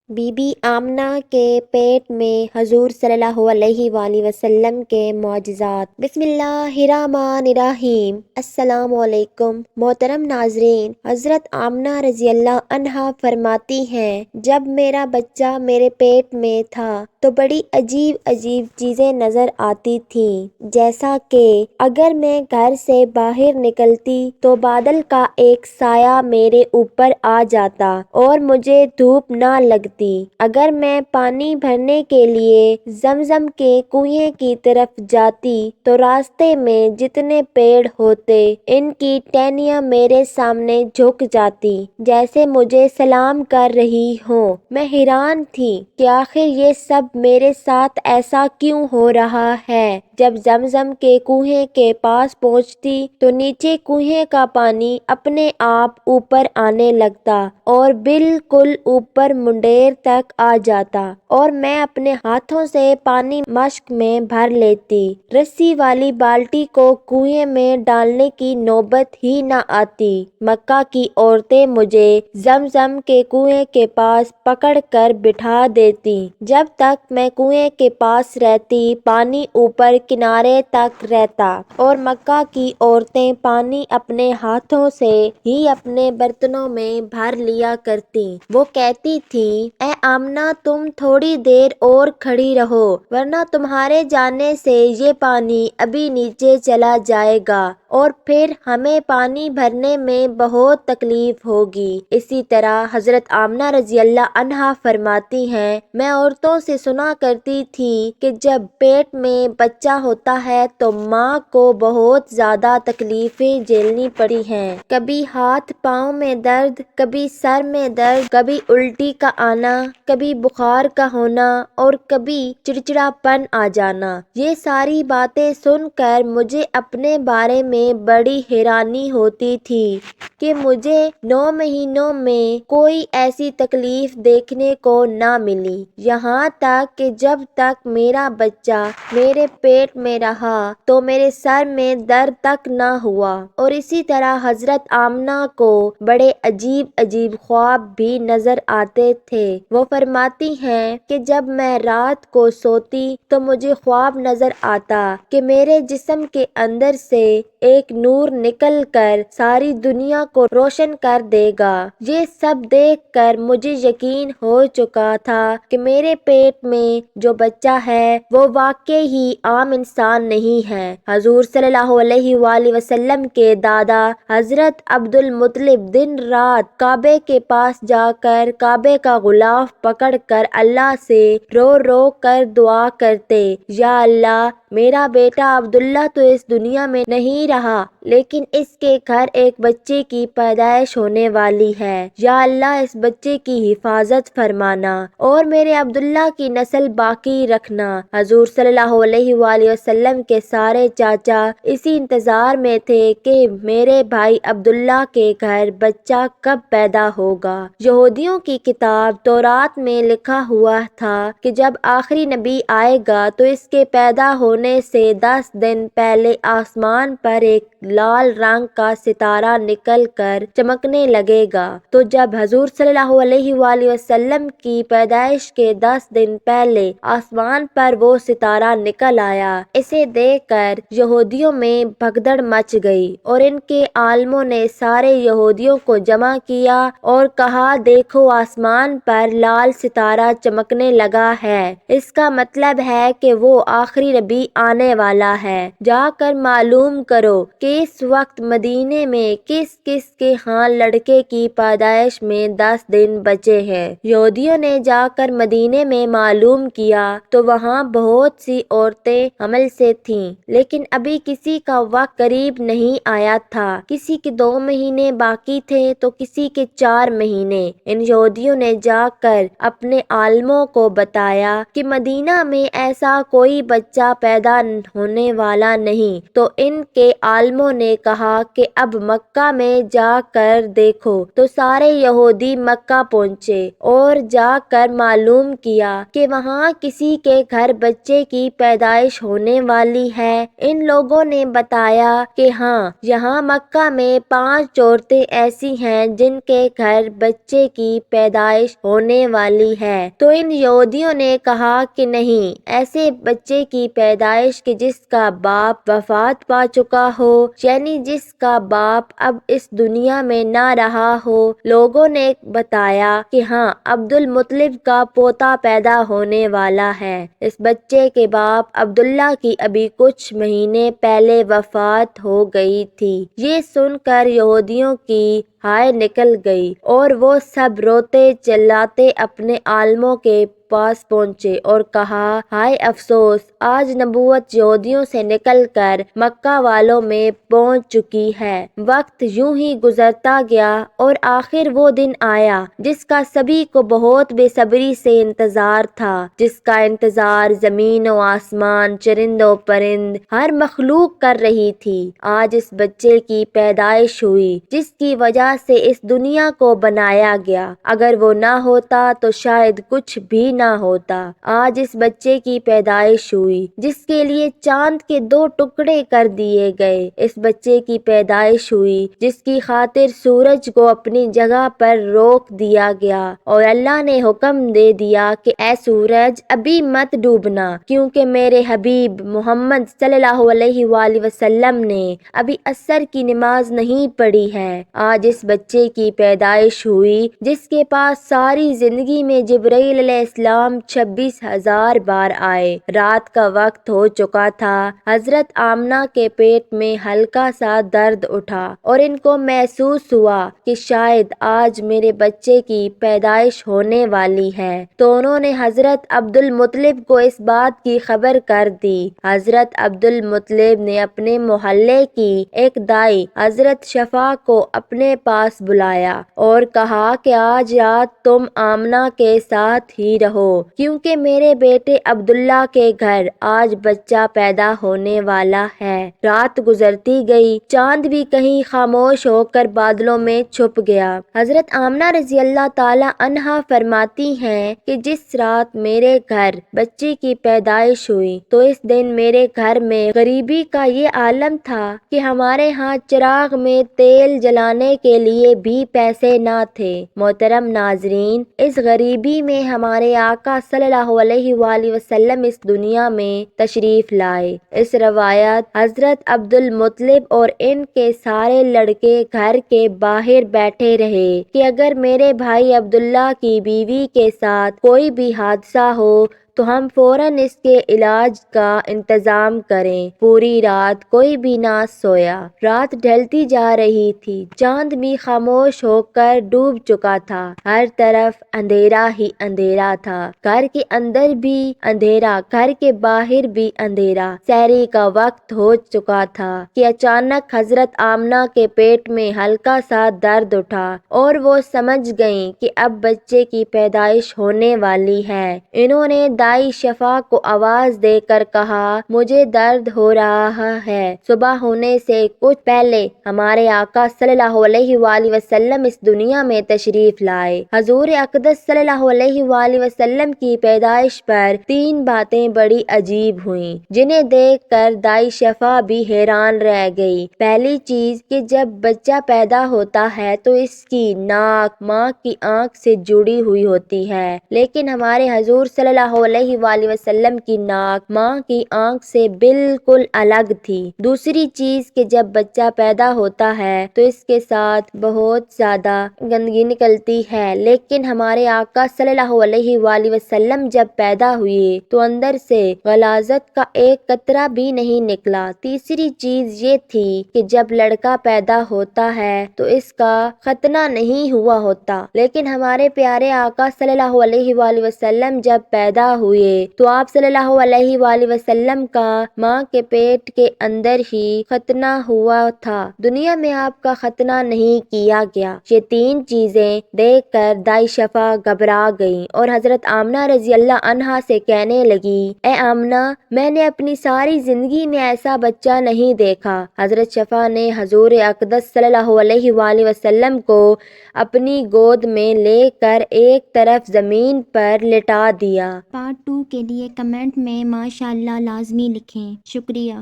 Be be Amna کے پیٹ میں حضور صلی اللہ علیہ وآلہ وسلم کے معجزات۔ بسم اللہ الرحمن الرحیم۔ السلام علیکم محترم ناظرین، حضرت آمنہ رضی اللہ عنہا فرماتی ہیں، جب میرا بچہ میرے پیٹ میں تھا تو بڑی عجیب عجیب چیزیں نظر آتی تھیں، جیسا کہ اگر میں گھر سے باہر نکلتی تو بادل کا ایک سایہ میرے اوپر آ جاتا اور مجھے دھوپ نہ لگتی۔ اگر میں پانی بھرنے کے لیے زمزم کے کنویں کی طرف جاتی تو راستے میں جتنے پیڑ ہوتے ان کی ٹہنیاں میرے سامنے جھک جاتی جیسے مجھے سلام کر رہی ہوں۔ میں حیران تھی کہ آخر یہ سب میرے ساتھ ایسا کیوں ہو رہا ہے۔ جب زمزم کے کنویں کے پاس پہنچتی تو نیچے کنویں کا پانی اپنے آپ اوپر آنے لگتا اور بالکل اوپر منڈیر تک آ جاتا اور میں اپنے ہاتھوں سے پانی مشک میں بھر لیتی۔ رسی والی بالٹی کو کنویں میں ڈالنے کی نوبت ہی نہ آتی۔ مکہ کی عورتیں مجھے زمزم کے کنویں کے پاس پکڑ کر بٹھا دیتی۔ جب تک میں کنویں کے پاس رہتی پانی اوپر کنارے تک رہتا اور مکہ کی عورتیں پانی اپنے ہاتھوں سے ہی اپنے برتنوں میں بھر لیا کرتیں۔ وہ کہتی تھیں، اے آمنہ تم تھوڑی دیر اور کھڑی رہو ورنہ تمہارے جانے سے یہ پانی ابھی نیچے چلا جائے گا اور پھر ہمیں پانی بھرنے میں بہت تکلیف ہوگی۔ اسی طرح حضرت آمنہ رضی اللہ عنہا فرماتی ہیں، میں عورتوں سے سنا کرتی تھی کہ جب پیٹ میں بچہ ہوتا ہے تو ماں کو بہت زیادہ تکلیفیں جھیلنی پڑتی ہیں، کبھی ہاتھ پاؤں میں درد، کبھی سر میں درد، کبھی الٹی کا آنا، کبھی بخار کا ہونا اور کبھی چڑچڑاپن آ جانا۔ یہ ساری باتیں سن کر مجھے اپنے بارے میں بڑی حیرانی ہوتی تھی کہ مجھے 9 مہینوں میں کوئی ایسی تکلیف دیکھنے کو نہ ملی، یہاں تک کہ جب تک میرا بچہ میرے پیٹ میں رہا تو میرے سر میں درد تک نہ ہوا۔ اور اسی طرح حضرت آمنہ کو بڑے عجیب عجیب خواب بھی نظر آتے تھے۔ وہ فرماتی ہیں کہ جب میں رات کو سوتی تو مجھے خواب نظر آتا کہ میرے جسم کے اندر سے ایک نور نکل کر ساری دنیا کو روشن کر دے گا۔ یہ سب دیکھ کر مجھے یقین ہو چکا تھا کہ میرے پیٹ میں جو بچہ ہے وہ واقعی ہی عام انسان نہیں ہے۔ حضور صلی اللہ علیہ وآلہ وسلم کے دادا حضرت عبد المطلب دن رات کعبے کے پاس جا کر کعبے کا غلاف پکڑ کر اللہ سے رو رو کر دعا کرتے، یا اللہ میرا بیٹا عبداللہ تو اس دنیا میں نہیں رہا لیکن اس کے گھر ایک بچے کی پیدائش ہونے والی ہے، یا اللہ اس بچے کی حفاظت فرمانا اور میرے عبداللہ کی نسل باقی رکھنا۔ حضور صلی اللہ علیہ وآلہ وسلم کے سارے چاچا اسی انتظار میں تھے کہ میرے بھائی عبداللہ کے گھر بچہ کب پیدا ہوگا۔ یہودیوں کی کتاب تورات میں لکھا ہوا تھا کہ جب آخری نبی آئے گا تو اس کے پیدا ہونے سے 10 دن پہلے آسمان پر ایک لال رنگ کا ستارہ نکل کر چمکنے لگے گا۔ تو جب حضور صلی اللہ علیہ وآلہ وسلم کی پیدائش کے 10 دن پہلے آسمان پر وہ ستارہ نکل آیا، اسے دیکھ کر یہودیوں میں بھگدڑ مچ گئی اور ان کے عالموں نے سارے یہودیوں کو جمع کیا اور کہا، دیکھو آسمان پر لال ستارہ چمکنے لگا ہے، اس کا مطلب ہے کہ وہ آخری نبی آنے والا ہے، جا کر معلوم کرو کہ اس وقت مدینے میں کس کس کے ہاں لڑکے کی پیدائش میں 10 دن بچے ہیں۔ یہودیوں نے جا کر مدینے میں معلوم کیا تو وہاں بہت سی عورتیں حمل سے تھیں، لیکن ابھی کسی کا وقت قریب نہیں آیا تھا، کسی کے 2 مہینے باقی تھے تو کسی کے 4 مہینے۔ ان یہودیوں نے جا کر اپنے عالموں کو بتایا کہ مدینہ میں ایسا کوئی بچہ پیدا ہونے والا نہیں، تو ان کے عالموں عالموں نے کہا کہ اب مکہ میں جا کر دیکھو، تو سارے یہودی مکہ پہنچے اور جا کر معلوم کیا کہ وہاں کسی کے گھر بچے کی پیدائش ہونے والی ہے۔ ان لوگوں نے بتایا کہ ہاں، یہاں مکہ میں 5 عورتیں ایسی ہیں جن کے گھر بچے کی پیدائش ہونے والی ہے۔ تو ان یہودیوں نے کہا کہ نہیں، ایسے بچے کی پیدائش کہ جس کا باپ وفات پا چکا ہو، یعنی جس کا باپ اب اس دنیا میں نہ رہا ہو۔ لوگوں نے بتایا کہ ہاں، عبد المطلب کا پوتا پیدا ہونے والا ہے۔ اس بچے کے باپ عبداللہ کی ابھی کچھ مہینے پہلے وفات ہو گئی تھی۔ یہ سن کر یہودیوں کی ہائے نکل گئی اور وہ سب روتے چلاتے اپنے عالموں کے پاس پہنچے اور کہا، ہائے افسوس، آج نبوت یہودیوں سے نکل کر مکہ والوں میں پہنچ چکی ہے۔ وقت یوں ہی گزرتا گیا اور آخر وہ دن آیا جس کا سبھی کو بہت بے صبری سے انتظار تھا، جس کا انتظار زمین و آسمان، چرند و پرند، ہر مخلوق کر رہی تھی۔ آج اس بچے کی پیدائش ہوئی جس کی وجہ سے اس دنیا کو بنایا گیا۔ اگر وہ نہ ہوتا تو شاید کچھ بھی نہ ہوتا۔ آج اس بچے کی پیدائش ہوئی جس کے لیے چاند کے 2 ٹکڑے کر دیے گئے۔ اس بچے کی پیدائش ہوئی جس کی خاطر سورج کو اپنی جگہ پر روک دیا گیا اور اللہ نے حکم دے دیا کہ اے سورج، ابھی مت ڈوبنا، کیونکہ میرے حبیب محمد صلی اللہ علیہ وآلہ وسلم نے ابھی عصر کی نماز نہیں پڑھی ہے۔ آج اس بچے کی پیدائش ہوئی جس کے پاس ساری زندگی میں جبرائیل علیہ السلام 26,000 بار آئے۔ رات کا وقت ہو چکا تھا۔ حضرت آمنہ کے پیٹ میں ہلکا سا درد اٹھا اور ان کو محسوس ہوا کہ شاید آج میرے بچے کی پیدائش ہونے والی ہے۔ تو انہوں نے حضرت عبد المطلب کو اس بات کی خبر کر دی۔ حضرت عبد المطلب نے اپنے محلے کی ایک دائی حضرت شفا کو اپنے پاس بلایا اور کہا کہ آج رات تم آمنہ کے ساتھ ہی رہو، کیونکہ میرے بیٹے عبداللہ کے گھر آج بچہ پیدا ہونے والا ہے۔ رات گزرتی گئی، چاند بھی کہیں خاموش ہو کر بادلوں میں چھپ گیا۔ حضرت آمنہ رضی اللہ تعالی عنہا فرماتی ہیں کہ جس رات میرے گھر بچے کی پیدائش ہوئی تو اس دن میرے گھر میں غریبی کا یہ عالم تھا کہ ہمارے ہاں چراغ میں تیل جلانے کے لیے بھی پیسے نہ تھے۔ محترم ناظرین، اس غریبی میں ہمارے آقا صلی اللہ علیہ وآلہ وسلم اس دنیا میں تشریف لائے۔ اس روایت حضرت عبد المطلب اور ان کے سارے لڑکے گھر کے باہر بیٹھے رہے کہ اگر میرے بھائی عبداللہ کی بیوی کے ساتھ کوئی بھی حادثہ ہو تو ہم فوراً اس کے علاج کا انتظام کریں۔ پوری رات کوئی بھی نہ سویا۔ رات ڈھلتی جا رہی تھی، چاند بھی خاموش ہو کر ڈوب چکا تھا، ہر طرف اندھیرا ہی اندھیرا تھا، گھر کے اندر بھی اندھیرا، گھر کے باہر بھی اندھیرا۔ سحری کا وقت ہو چکا تھا کہ اچانک حضرت آمنہ کے پیٹ میں ہلکا سا درد اٹھا اور وہ سمجھ گئیں کہ اب بچے کی پیدائش ہونے والی ہے۔ انہوں نے دائی شفا کو آواز دے کر کہا، مجھے درد ہو رہا ہے۔ صبح ہونے سے کچھ پہلے ہمارے آقا صلی اللہ علیہ وآلہ وسلم اس دنیا میں تشریف لائے۔ حضور اقدس صلی اللہ علیہ وآلہ وسلم کی پیدائش پر 3 باتیں بڑی عجیب ہوئیں جنہیں دیکھ کر دائی شفا بھی حیران رہ گئی۔ پہلی چیز کہ جب بچہ پیدا ہوتا ہے تو اس کی ناک ماں کی آنکھ سے جڑی ہوئی ہوتی ہے، لیکن ہمارے حضور صلی اللہ علیہ وآلہ وسلم کی ناک ماں کی آنکھ سے بالکل الگ تھی۔ دوسری چیز کہ جب بچہ پیدا ہوتا ہے تو اس کے ساتھ بہت زیادہ گندگی نکلتی ہے، لیکن ہمارے آقا صلی اللہ علیہ وآلہ وسلم جب پیدا ہوئے تو اندر سے غلاظت کا ایک قطرہ بھی نہیں نکلا۔ تیسری چیز یہ تھی کہ جب لڑکا پیدا ہوتا ہے تو اس کا ختنہ نہیں ہوا ہوتا، لیکن ہمارے پیارے آقا صلی اللہ علیہ وآلہ وسلم جب پیدا ہوئے تو آپ صلی اللہ علیہ وآلہ وسلم کا ماں کے پیٹ کے اندر ہی ختنہ ہوا تھا، دنیا میں آپ کا ختنہ نہیں کیا گیا۔ یہ تین چیزیں دیکھ کر دائی شفا گھبرا گئیں اور حضرت آمنہ رضی اللہ عنہا سے کہنے لگی، اے آمنہ، میں نے اپنی ساری زندگی میں ایسا بچہ نہیں دیکھا۔ حضرت شفا نے حضور اقدس صلی اللہ علیہ وآلہ وسلم کو اپنی گود میں لے کر ایک طرف زمین پر لٹا دیا۔ پارٹ 2 کے لیے کمنٹ میں ماشاءاللہ لازمی لکھیں۔ شکریہ۔